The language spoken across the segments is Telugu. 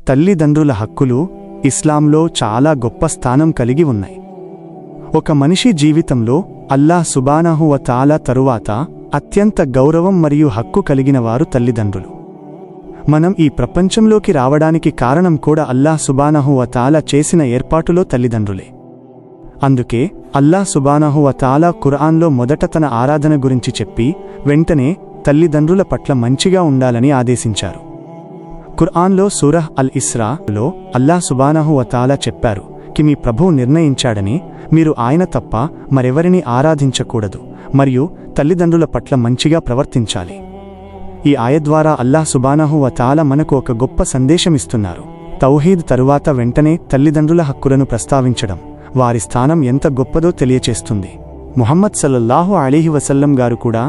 తల్లిదండ్రుల హక్కులు ఇస్లాంలో చాలా గొప్ప స్థానం కలిగి ఉన్నాయి. ఒక మనిషి జీవితంలో అల్లాహ్ సుబ్హానహు వ తఆలా తరువాత అత్యంత గౌరవం మరియు హక్కు కలిగిన వారు తల్లిదండ్రులు. మనం ఈ ప్రపంచంలోకి రావడానికి కారణం కూడా అల్లాహ్ సుబ్హానహు వ తఆలా చేసిన ఏర్పాటులో తల్లిదండ్రులే. అందుకే అల్లాహ్ సుబ్హానహు వ తఆలా ఖురాన్లో మొదట తన ఆరాధన గురించి చెప్పి వెంటనే తల్లిదండ్రుల పట్ల మంచిగా ఉండాలని ఆదేశించారు. ఖురాన్లో సూరహ్ అల్ ఇస్రాలో అల్లాహ్ సుబ్హానహు వ తఆలా చెప్పారు కి మీ ప్రభువు నిర్ణయించాడని మీరు ఆయన తప్ప మరెవరిని ఆరాధించకూడదు మరియు తల్లిదండ్రుల పట్ల మంచిగా ప్రవర్తించాలి. ఈ ఆయత్ ద్వారా అల్లాహ్ సుబ్హానహు వ తఆలా మనకు ఒక గొప్ప సందేశమిస్తున్నారు. తౌహీద్ తరువాత వెంటనే తల్లిదండ్రుల హక్కులను ప్రస్తావించడం వారి స్థానం ఎంత గొప్పదో తెలియచేస్తుంది. ముహమ్మద్ సల్లల్లాహు అలైహి వసల్లం గారు కూడా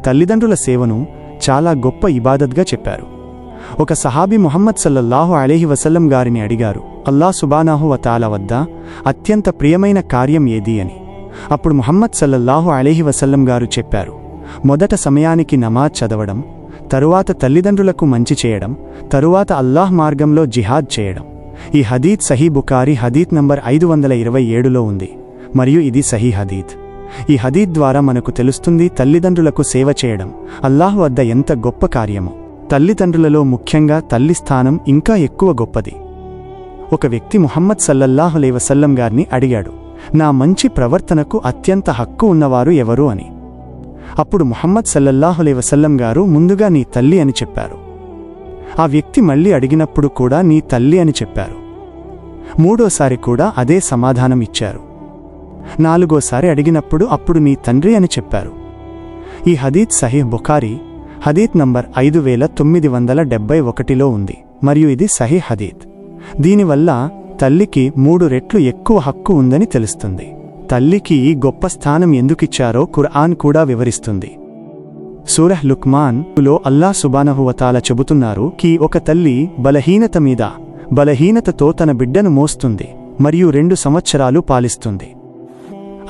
తల్లిదండ్రుల సేవను చాలా గొప్ప ఇబాదత్గా చెప్పారు. ఒక సహాబీ ముహమ్మద్ సల్లల్లాహు అలైహి వసల్లం గారిని అడిగారు, అల్లాహ్ సుబ్హానహు వ తఆలా వద్ద అత్యంత ప్రియమైన కార్యం ఏది అని. అప్పుడు ముహమ్మద్ సల్లల్లాహు అలైహి వసల్లం గారు చెప్పారు, మొదట సమయానికి నమాజ్ చదవడం, తరువాత తల్లిదండ్రులకు మంచి చేయడం, తరువాత అల్లాహ్ మార్గంలో జిహాద్ చేయడం. ఈ హదీత్ సహీ బుఖారీ హదీత్ నంబర్ 527లో ఉంది మరియు ఇది సహీ హదీత్. ఈ హదీత్ ద్వారా మనకు తెలుస్తుంది తల్లిదండ్రులకు సేవ చేయడం అల్లాహ్ వద్ద ఎంత గొప్ప కార్యమో. తల్లిదండ్రులలో ముఖ్యంగా తల్లి స్థానం ఇంకా ఎక్కువ గొప్పది. ఒక వ్యక్తి ముహమ్మద్ సల్లల్లాహు అలైహి వసల్లం గారిని అడిగాడు, నా మంచి ప్రవర్తనకు అత్యంత హక్కు ఉన్నవారు ఎవరు అని. అప్పుడు ముహమ్మద్ సల్లల్లాహు అలైహి వసల్లం గారు ముందుగా నీ తల్లి అని చెప్పారు. ఆ వ్యక్తి మళ్ళీ అడిగినప్పుడు కూడా నీ తల్లి అని చెప్పారు. మూడోసారి కూడా అదే సమాధానం ఇచ్చారు. నాలుగోసారి అడిగినప్పుడు అప్పుడు నీ తండ్రి అని చెప్పారు. ఈ హదీత్ సహీహ్ బుఖారీ హదీత్ నంబర్ 5971లో ఉంది మరియు ఇది సహీహ్ హదీత్. దీనివల్ల తల్లికి 3 రెట్లు ఎక్కువ హక్కు ఉందని తెలుస్తుంది. తల్లికి ఈ గొప్ప స్థానం ఎందుకిచ్చారో ఖురాన్ కూడా వివరిస్తుంది. సూరహ్ లుక్మాన్లో అల్లాహ్ సుబ్హానహు వ తఆలా చెబుతున్నారు కి ఒక తల్లి బలహీనత మీద బలహీనతతో తన బిడ్డను మోస్తుంది మరియు 2 సంవత్సరాలు పాలిస్తుంది.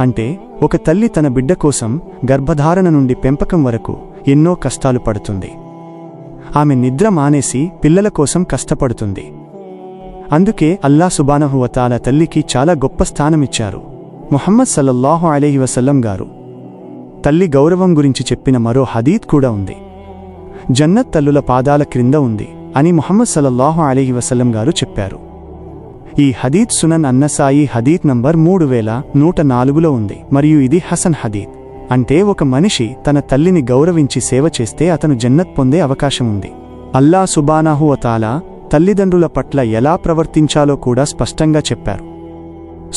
అంటే ఒక తల్లి తన బిడ్డ కోసం గర్భధారణ నుండి పెంపకం వరకు ఎన్నో కష్టాలు పడుతుంది. ఆమె నిద్ర మానేసి పిల్లల కోసం కష్టపడుతుంది. అందుకే అల్లాహ్ సుబ్హానహు వ తఆలా తల్లికి చాలా గొప్ప స్థానమిచ్చారు. ముహమ్మద్ సల్లల్లాహు అలైహి వసల్లం గారు తల్లి గౌరవం గురించి చెప్పిన మరో హదీత్ కూడా ఉంది. జన్నత్ తల్లుల పాదాల క్రింద ఉంది అని ముహమ్మద్ సల్లల్లాహు అలైహి వసల్లం గారు చెప్పారు. ఈ హదీత్ సునన్ అన్నసాయి హదీత్ నంబర్ 3104లో ఉంది మరియు ఇది హసన్ హదీత్. అంటే ఒక మనిషి తన తల్లిని గౌరవించి సేవ చేస్తే అతను జన్నత్ పొందే అవకాశం ఉంది. అల్లాహ్ సుబ్హానహు వ తఆలా తల్లిదండ్రుల పట్ల ఎలా ప్రవర్తించాలో కూడా స్పష్టంగా చెప్పారు.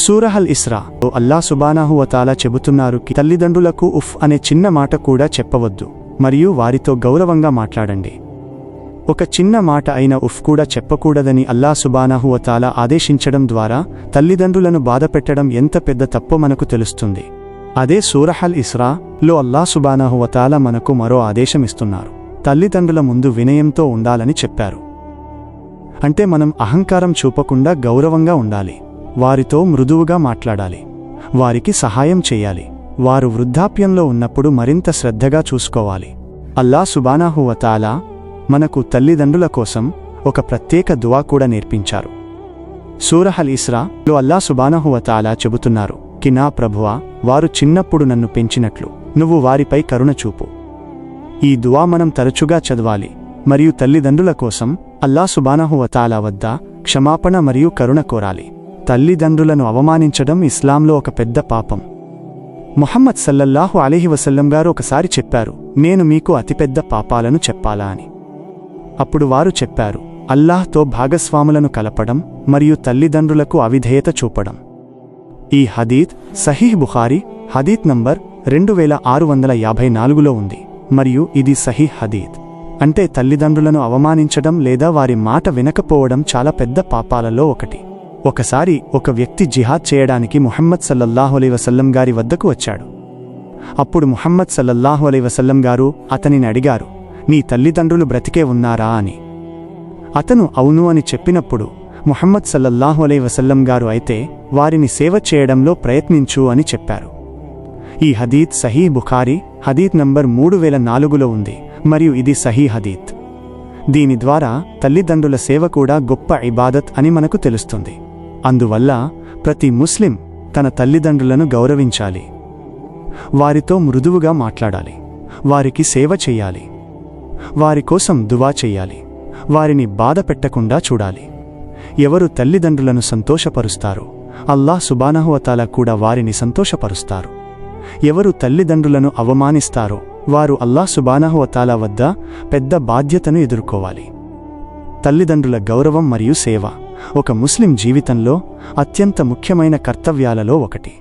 సూరహ్ అల్ ఇస్రాలో అల్లాహ్ సుబ్హానహు వ తఆలా చెబుతున్నారు కి తల్లిదండ్రులకు ఉఫ్ అనే చిన్న మాట కూడా చెప్పవద్దు మరియు వారితో గౌరవంగా మాట్లాడండి. ఒక చిన్న మాట అయిన ఉఫ్ కూడా చెప్పకూడదని అల్లాహ్ సుబ్హానహు వ తఆలా ఆదేశించడం ద్వారా తల్లిదండ్రులను బాధపెట్టడం ఎంత పెద్ద తప్పో మనకు తెలుస్తుంది. అదే సూరహ్ అల్ ఇస్రాలో అల్లాహ్ సుబ్హానహు వ తఆలా మనకు మరో ఆదేశం ఇస్తున్నారు. తల్లిదండ్రుల ముందు వినయంతో ఉండాలని చెప్పారు. అంటే మనం అహంకారం చూపకుండా గౌరవంగా ఉండాలి. వారితో మృదువుగా మాట్లాడాలి. వారికి సహాయం చేయాలి. వారు వృద్ధాప్యంలో ఉన్నప్పుడు మరింత శ్రద్ధగా చూసుకోవాలి. అల్లాహ్ సుబ్హానహు వ తఆలా మనకు తల్లిదండ్రుల కోసం ఒక ప్రత్యేక దువా కూడా నేర్పించారు. సూరహ్ అల్ ఇస్రాలో అల్లాహ్ సుబ్హానహు వ తఆలా చెబుతున్నారు కి నా ప్రభువా, వారు చిన్నప్పుడు నన్ను పెంచినట్లు నువ్వు వారిపై కరుణ చూపు. ఈ దువా మనం తరచుగా చదవాలి మరియు తల్లిదండ్రుల కోసం అల్లాహ్ సుబ్హానహు వ తఆలా వద్ద క్షమాపణ మరియు కరుణ కోరాలి. తల్లిదండ్రులను అవమానించడం ఇస్లాంలో ఒక పెద్ద పాపం. ముహమ్మద్ సల్లల్లాహు అలైహి వసల్లం గారు ఒకసారి చెప్పారు, నేను మీకు అతిపెద్ద పాపాలను చెప్పాలా అని. అప్పుడు వారు చెప్పారు, అల్లాహ్తో భాగస్వాములను కలపడం మరియు తల్లిదండ్రులకు అవిధేయత చూపడం. ఈ హదీత్ సహీహ్ బుఖారీ హదీత్ నంబర్ 2654లో ఉంది మరియు ఇది సహీహ్ హదీత్. అంటే తల్లిదండ్రులను అవమానించడం లేదా వారి మాట వినకపోవడం చాలా పెద్ద పాపాలలో ఒకటి. ఒకసారి ఒక వ్యక్తి జిహాద్ చేయడానికి ముహమ్మద్ సల్లల్లాహు అలైహి వసల్లం గారి వద్దకు వచ్చాడు. అప్పుడు ముహమ్మద్ సల్లల్లాహు అలైహి వసల్లం గారు అతనిని అడిగారు, నీ తల్లిదండ్రులు బ్రతికే ఉన్నారా అని. అతను అవును అని చెప్పినప్పుడు ముహమ్మద్ సల్లల్లాహు అలైహి వసల్లం గారు అయితే వారిని సేవ చేయడంలో ప్రయత్నించు అని చెప్పారు. ఈ హదీత్ సహీ బుఖారీ హదీత్ నంబర్ 3004లో ఉంది మరియు ఇది సహీ హదీత్. దీని ద్వారా తల్లిదండ్రుల సేవ కూడా గొప్ప ఇబాదత్ అని మనకు తెలుస్తుంది. అందువల్ల ప్రతి ముస్లిం తన తల్లిదండ్రులను గౌరవించాలి, వారితో మృదువుగా మాట్లాడాలి, వారికి సేవ చెయ్యాలి, వారి కోసం దువా చెయ్యాలి, వారిని బాధ పెట్టకుండా చూడాలి. ఎవరు తల్లిదండ్రులను సంతోషపరుస్తారో అల్లాహ్ సుబ్హానహు వ తఆలా కూడా వారిని సంతోషపరుస్తారు. ఎవరు తల్లిదండ్రులను అవమానిస్తారో వారు అల్లాహ్ సుబ్హానహు వ తఆలా వద్ద పెద్ద బాధ్యతను ఎదుర్కోవాలి. తల్లిదండ్రుల గౌరవం మరియు సేవ ఒక ముస్లిం జీవితంలో అత్యంత ముఖ్యమైన కర్తవ్యాలలో ఒకటి.